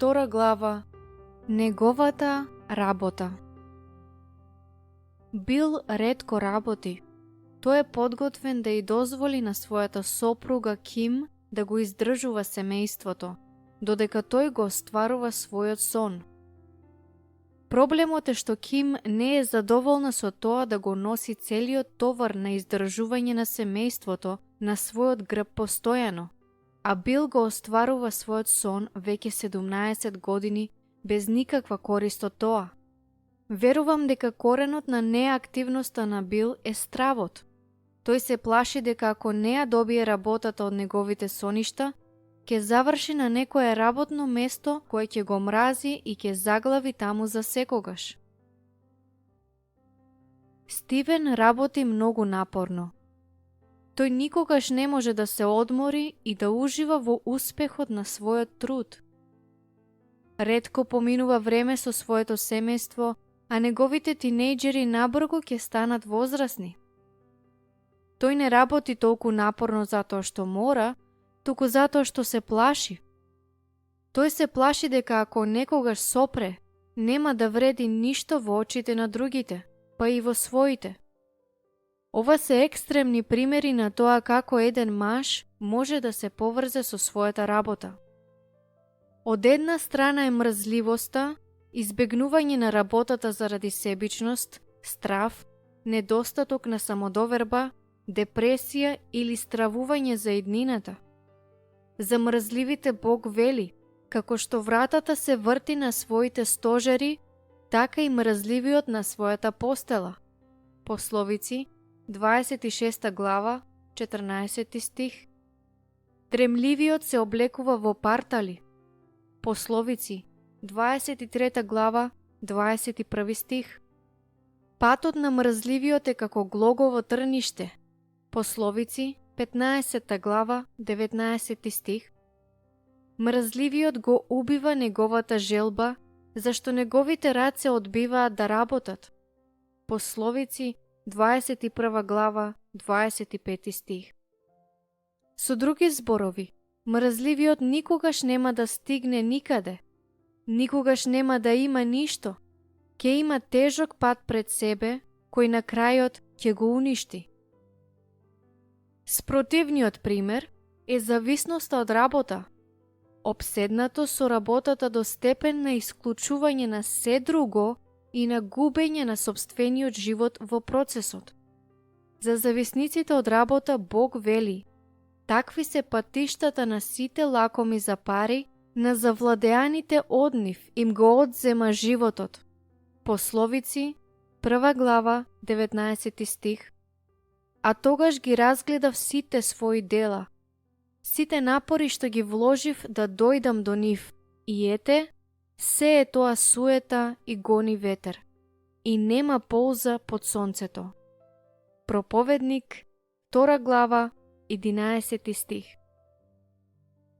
2 глава, неговата работа. Бил ретко работи. Тој е подготвен да ја дозволи на својата сопруга Ким да го издржува семејството, додека тој го остварува својот сон. Проблемот е што Ким не е задоволна со тоа да го носи целиот товар на издржување на семејството на својот грб постојано, а Бил го остварува својот сон веќе 17 години без никаква корист од тоа. Верувам дека коренот на неактивноста на Бил е стравот. Тој се плаши дека ако не ја добие работата од неговите соништа, ќе заврши на некое работно место кое ќе го мрази и ќе заглави таму за секогаш. Стивен работи многу напорно. Тој никогаш не може да се одмори и да ужива во успехот на својот труд. Ретко поминува време со своето семејство, а неговите тинејџери набрзо ќе станат возрасни. Тој не работи толку напорно затоа што мора, туку затоа што се плаши. Тој се плаши дека ако некогаш сопре, нема да вреди ништо во очите на другите, па и во своите. Ова се екстремни примери на тоа како еден маж може да се поврзе со својата работа. Од една страна е мрзливоста, избегнување на работата заради себичност, страв, недостаток на самодоверба, депресија или стравување за иднината. За мрзливите Бог вели, како што вратата се врти на своите стожери, така и мрзливиот на својата постела. Пословици, 26 глава, 14 стих. Дремливиот се облекува во партали. Пословици, 23 глава, 21 стих. Патот на мрзливиот е како глогово трниште. Пословици, 15 глава, 19 стих. Мрзливиот го убива неговата желба, зашто неговите раце одбиваат да работат. Пословици, 21 глава, 25 стих. Со други зборови, мрзливиот никогаш нема да стигне никаде, никогаш нема да има ништо, ќе има тежок пат пред себе, кој на крајот ќе го уништи. Спротивниот пример е зависноста од работа. Обседнато со работата до степен на исклучување на се друго и на губење на сопствениот живот во процесот. За зависниците од работа Бог вели: такви се патиштата на сите лакоми за пари, на завладеаните од нив им го одзема животот. Пословици, 1 глава, 19 стих. А тогаш ги разгледав сите своји дела, сите напори што ги вложив да дојдам до нив, и ете, се е тоа суета и гони ветер, и нема полза под сонцето. Проповедник, 2 глава, 11 стих.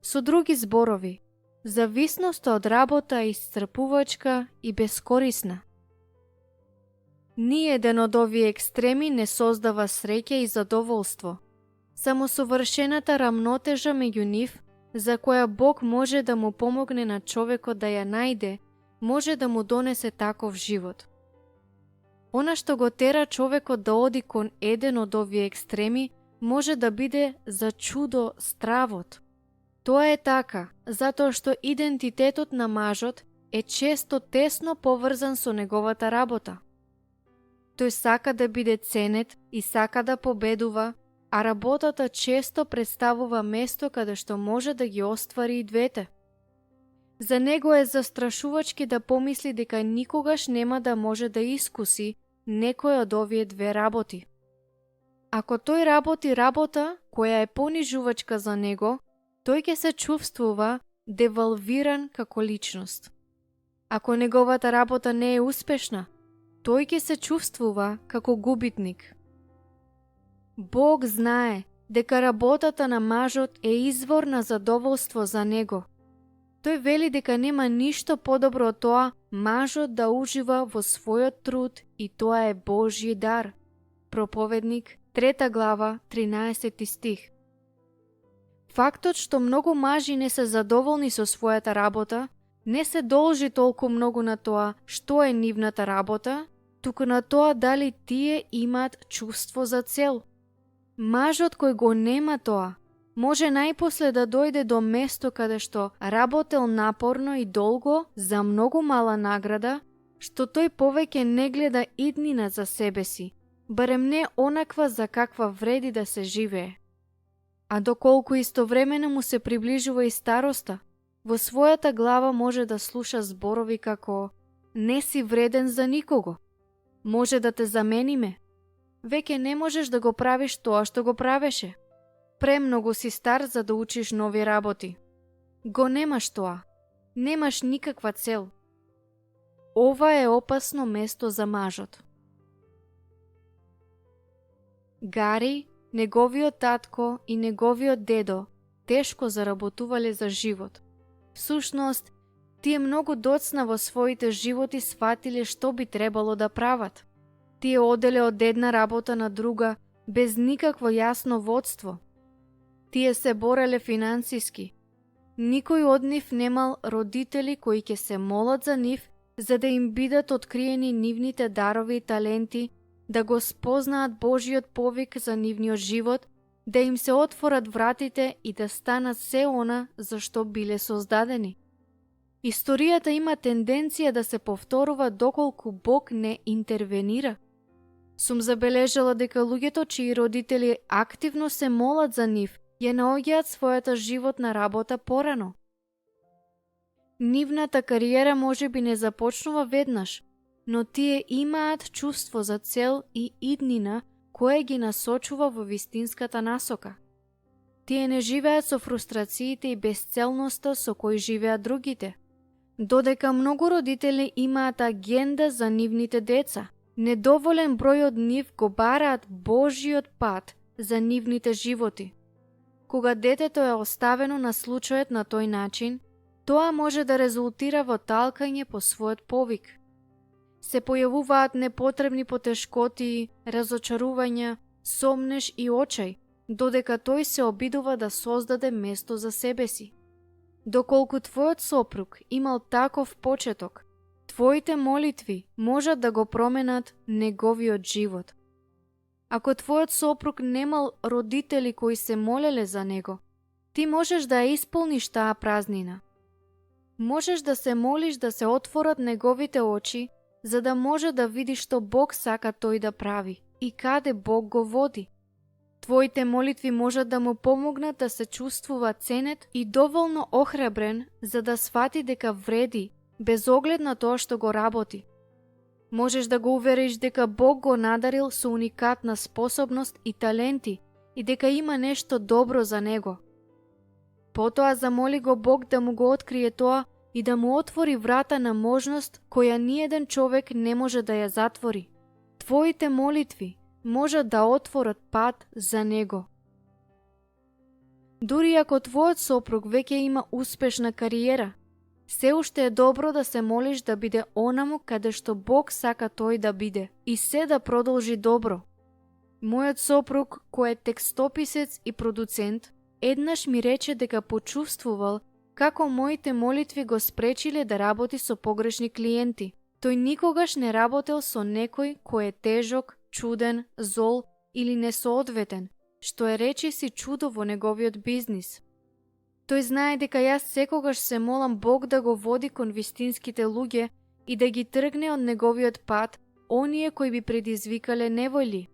Со други зборови, зависноста од работа е исцрпувачка и безкорисна. Ниеден од овие екстреми не создава среќа и задоволство. Само совршената рамнотежа меѓу нив, за која Бог може да му помогне на човекот да ја најде, може да му донесе таков живот. Она што го тера човекот да оди кон еден од овие екстреми, може да биде за чудо стравот. Тоа е така, затоа што идентитетот на мажот е често тесно поврзан со неговата работа. Тој сака да биде ценет и сака да победува, а работата често представува место каде што може да ги оствари и двете. За него е застрашувачки да помисли дека никогаш нема да може да искуси некој од овие две работи. Ако тој работи работа која е понижувачка за него, тој ќе се чувствува девалвиран како личност. Ако неговата работа не е успешна, тој ќе се чувствува како губитник. Бог знае дека работата на мажот е извор на задоволство за него. Тој вели дека нема ништо подобро од тоа мажот да ужива во својот труд и тоа е Божји дар. Проповедник, 3 глава, 13 стих. Фактот што многу мажи не се задоволни со својата работа Не се должи толку многу на тоа што е нивната работа, туку на тоа дали тие имаат чувство за цел. Мажот кој го нема тоа, може најпосле да дојде до место каде што работел напорно и долго за многу мала награда, што тој повеќе не гледа иднина за себе си, барем не онаква за каква вреди да се живее. А доколку истовремено му се приближува и староста, во својата глава може да слуша зборови како «Не си вреден за никого, може да те замениме, веќе не можеш да го правиш тоа што го правеше, премногу си стар за да учиш нови работи, го немаш тоа, немаш никаква цел». Ова е опасно место за мажот. Гари, неговиот татко и неговиот дедо тешко заработувале за живот. Всушност, тие многу доцна во своите животи сватиле што би требало да прават. Тие оделе од една работа на друга без никакво јасно водство. Тие се бореле финансиски. Никој од нив немал родители кои ќе се молат за нив за да им бидат откриени нивните дарови и таленти, да го спознаат Божиот повик за нивниот живот, да им се отворат вратите и да станат се она за што биле создадени. Историјата има тенденција да се повторува доколку Бог не интервенира. Сум забележала дека луѓето чии родители активно се молат за нив, ја наоѓаат својата животна работа порано. Нивната кариера може би не започнува веднаш, но тие имаат чувство за цел и иднина кое ги насочува во вистинската насока. Тие не живеат со фрустрациите и безцелноста со кои живеат другите. Додека многу родители имаат агенда за нивните деца, недоволен број од нив го бараат Божиот пат за нивните животи. Кога детето е оставено на случајот на тој начин, тоа може да резултира во талкање по својот повик. Се појавуваат непотребни потешкоти, разочарувања, сомнеш и очај, додека тој се обидува да создаде место за себе си. Доколку твојот сопруг имал таков почеток, твоите молитви можат да го променат неговиот живот. Ако твојот сопруг немал родители кои се молеле за него, ти можеш да ја исполниш таа празнина. Можеш да се молиш да се отворат неговите очи, за да може да види што Бог сака тој да прави и каде Бог го води. Твоите молитви можат да му помогнат да се чувствува ценет и доволно охрабрен за да свати дека вреди, без оглед на тоа што го работи. Можеш да го увериш дека Бог го надарил со уникатна способност и таленти и дека има нешто добро за него. Потоа замоли го Бог да му го открие тоа и да му отвори врата на можност која ниеден човек не може да ја затвори. Твоите молитви можат да отворат пат за него. Дури ако твојот сопруг веќе има успешна кариера, се уште е добро да се молиш да биде онаму каде што Бог сака тој да биде и се да продолжи добро. Мојот сопруг, кој е текстописец и продуцент, еднаш ми рече дека почувствувал како моите молитви го спречиле да работи со погрешни клиенти. Тој никогаш не работел со некој кој е тежок, чуден, зол или несоодветен, што е речиси чудо во неговиот бизнис. Тој знае дека јас секогаш се молам Бог да го води кон вистинските луѓе и да ги тргне од неговиот пат оние кои би предизвикале невојли.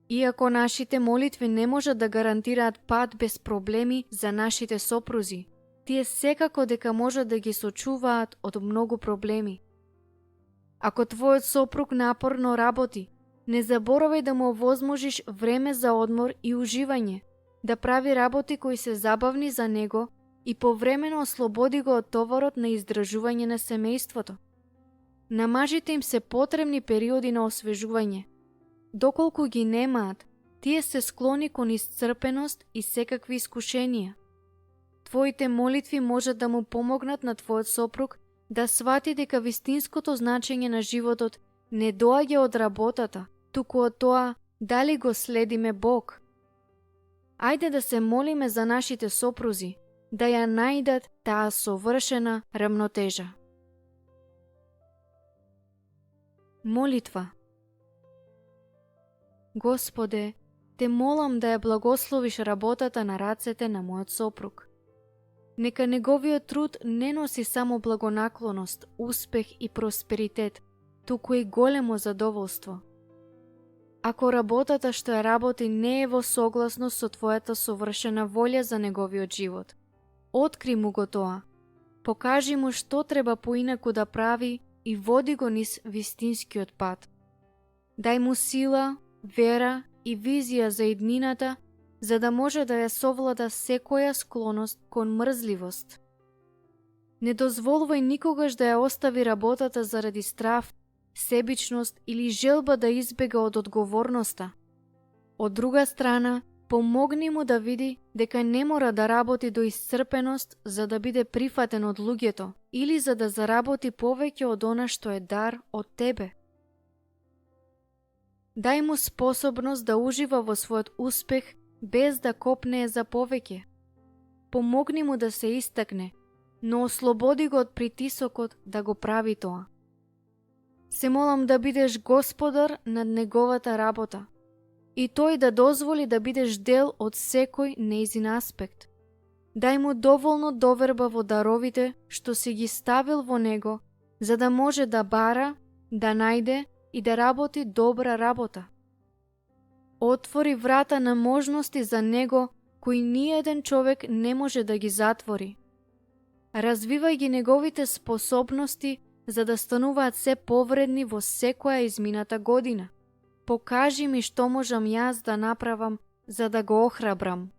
Иако нашите молитви не можат да гарантираат пат без проблеми за нашите сопрузи, тие секако дека можат да ги сочуваат од многу проблеми. Ако твојот сопруг напорно работи, не заборавај да му овозможиш време за одмор и уживање, да прави работи кои се забавни за него и повремено ослободи го од товарот на издржување на семејството. На мажите им се потребни периоди на освежување. Доколку ги немаат, тие се склони кон исцрпеност и секакви искушенија. Твоите молитви можат да му помогнат на твојот сопруг да свати дека вистинското значење на животот не доаѓа од работата, туку од тоа дали го следиме Бог. Ајде да се молиме за нашите сопрузи, да ја најдат таа совршена рамнотежа. Молитва. Господе, те молам да ја благословиш работата на рацете на мојот сопруг. Нека неговиот труд не носи само благонаклоност, успех и просперитет, туку и големо задоволство. Ако работата што ја работи не е во согласност со Твојата совршена волја за неговиот живот, откри му го тоа, покажи му што треба поинаку да прави и води го низ вистинскиот пат. Дај му сила, вера и визија за иднината, за да може да ја совлада секоја склоност кон мрзливост. Не дозволувај никогаш да ја остави работата заради страв, себичност или желба да избега од одговорноста. Од друга страна, помогни му да види дека не мора да работи до исцрпеност за да биде прифатен од луѓето или за да заработи повеќе од она што е дар од тебе. Дај му способност да ужива во својот успех без да копнее за повеќе. Помогни му да се истакне, но ослободи го од притисокот да го прави тоа. Се молам да бидеш господар над неговата работа и тој да дозволи да бидеш дел од секој нејзин аспект. Дај му доволно доверба во даровите што си ги ставил во него, за да може да бара, да најде и да работи добра работа. Отвори врата на можности за него кои ниеден човек не може да ги затвори. Развивај ги неговите способности за да стануваат се повредни во секоја измината година. Покажи ми што можам јас да направам за да го охрабрам.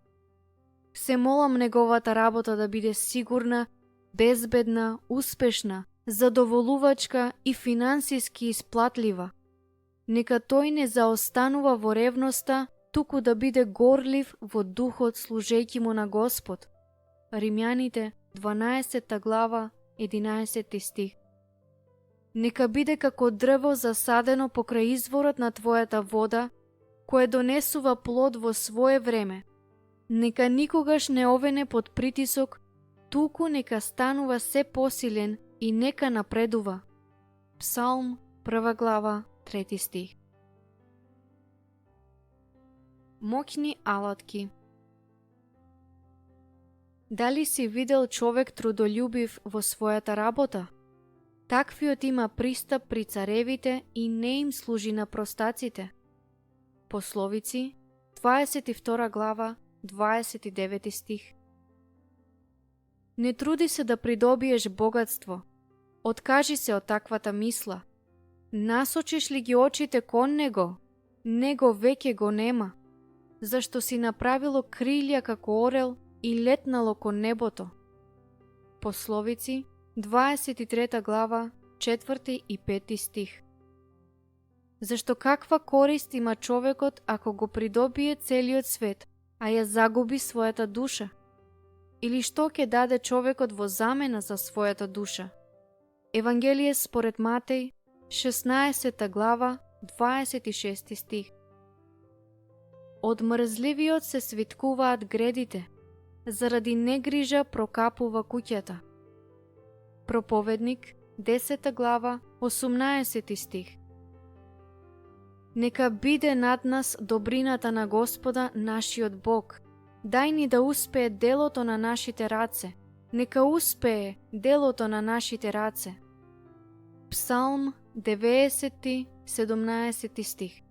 Се молам неговата работа да биде сигурна, безбедна, успешна, задоволувачка и финансиски исплатлива. Нека тој не заостанува во ревноста, туку да биде горлив во духот служејќи му на Господ. Римјаните, 12 глава, 11 стих. Нека биде како дрво засадено покрај изворот на Твојата вода, кое донесува плод во свое време. Нека никогаш не овене под притисок, туку нека станува се посилен и нека напредува. Псалм, 1 глава, 3 стих. Моќни алатки. Дали си видел човек трудолюбив во својата работа? Таквиот има пристап при царевите и не им служи на простаците. Пословици, 22 глава, 29 стих. Не труди се да придобиеш богатство. Откажи се од таквата мисла. Насочиш ли ги очите кон него? Него веќе го нема. Зашто си направило крилја како орел и летнало кон небото. Пословици, 23 глава, 4 и 5 стих. Зашто каква корист има човекот ако го придобие целиот свет, а ја загуби својата душа? Или што ќе даде човекот во замена за својата душа? Евангелие според Матеј, 16 глава, 26 стих. Од мрзливиот се свиткуваат гредите, заради негрижа прокапува куќата. Проповедник, 10 глава, 18 стих. Нека биде над нас добрината на Господа, нашиот Бог. Дај ни да успее делото на нашите раце. Нека успее делото на нашите раце. Псалм 90, 17 стих.